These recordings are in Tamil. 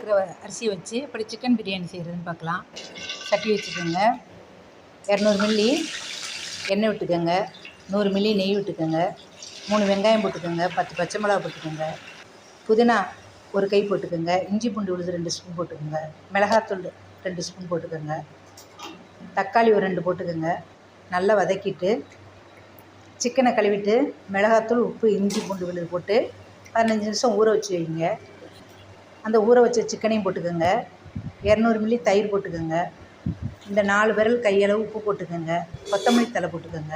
இருக்கிற அரிசியை வச்சு இப்படி சிக்கன் பிரியாணி செய்கிறதுன்னு பார்க்கலாம். சட்டி வச்சுக்கோங்க. 200 மில்லி எண்ணெய் விட்டுக்கோங்க. 100 மில்லி நெய் விட்டுக்கோங்க. 3 வெங்காயம் போட்டுக்கோங்க. 10 பச்சை மிளகா போட்டுக்கோங்க. புதினா ஒரு கை போட்டுக்கோங்க. இஞ்சி பூண்டு விழுது 2 ஸ்பூன் போட்டுக்கோங்க. மிளகாத்தூள் 2 ஸ்பூன் போட்டுக்கோங்க. தக்காளி ஒரு 2 போட்டுக்கோங்க. நல்லா வதக்கிட்டு சிக்கனை கழுவிட்டு மிளகாத்தூள், உப்பு, இஞ்சி பூண்டு விழுது போட்டு 15 நிமிஷம் ஊற வச்சு வைங்க. அந்த ஊற வச்ச சிக்கனையும் போட்டுக்கோங்க. 200 மில்லி தயிர் போட்டுக்கோங்க. இந்த 4 விரல் கையளவு உப்பு போட்டுக்கோங்க. கொத்தமல்லி தழை போட்டுக்கோங்க.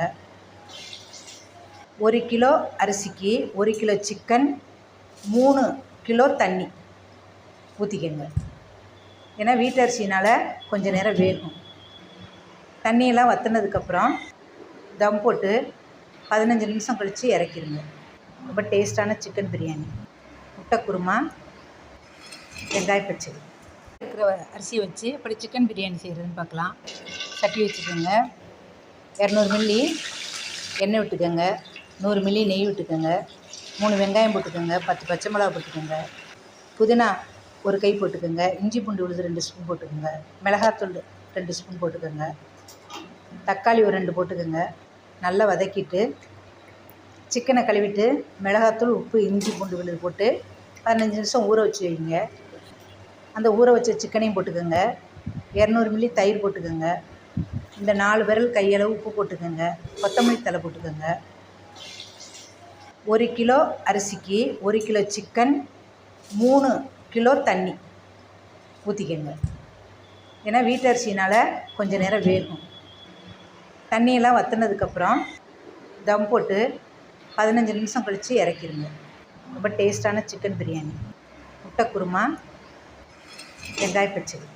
1 கிலோ அரிசிக்கு 1 கிலோ சிக்கன், 3 கிலோ தண்ணி ஊற்றிக்கோங்க. ஏன்னா வீட்டு அரிசினால் கொஞ்சம் நேரம் வேகும். தண்ணியெல்லாம் வற்றினதுக்கப்புறம் தம் போட்டு 15 நிமிஷம் கழித்து இறக்கிடுங்க. ரொம்ப டேஸ்ட்டான சிக்கன் பிரியாணி. முட்டை குருமா, வெங்காய பச்சடி. இருக்கிற அரிசியை வச்சு இப்படி சிக்கன் பிரியாணி செய்கிறதுன்னு பார்க்கலாம். சட்டி வச்சுக்கோங்க. 200 மில்லி எண்ணெய் விட்டுக்கோங்க. 100 மில்லி நெய் விட்டுக்கோங்க. 3 வெங்காயம் போட்டுக்கோங்க. 10 பச்சை மிளகா போட்டுக்கோங்க. புதினா ஒரு கை போட்டுக்கோங்க. இஞ்சி பூண்டு விழுது 2 ஸ்பூன் போட்டுக்கோங்க. மிளகாத்தூள் 2 ஸ்பூன் போட்டுக்கோங்க. தக்காளி ஒரு 2 போட்டுக்கோங்க. நல்லா வதக்கிட்டு சிக்கனை கழுவிட்டு மிளகாத்தூள், உப்பு, இஞ்சி பூண்டு விழுது போட்டு 15 நிமிஷம் ஊற வச்சு வைங்க. அந்த ஊற வச்ச சிக்கனையும் போட்டுக்கோங்க. 200 மில்லி தயிர் போட்டுக்கோங்க. இந்த 4 விரல் கையளவு உப்பு போட்டுக்கோங்க. கொத்தமல்லி தழை போட்டுக்கோங்க. 1 கிலோ அரிசிக்கு 1 கிலோ சிக்கன், 3 கிலோ தண்ணி ஊற்றிக்கோங்க. ஏன்னா வீட்டு அரிசினால் கொஞ்சம் நேரம் வேகும். தண்ணியெல்லாம் வற்றினதுக்கப்புறம் தம் போட்டு 15 நிமிஷம் கழித்து இறக்கிடுங்க. ரொம்ப டேஸ்ட்டான சிக்கன் பிரியாணி. முட்டை குருமா, வெங்காய பச்சடி.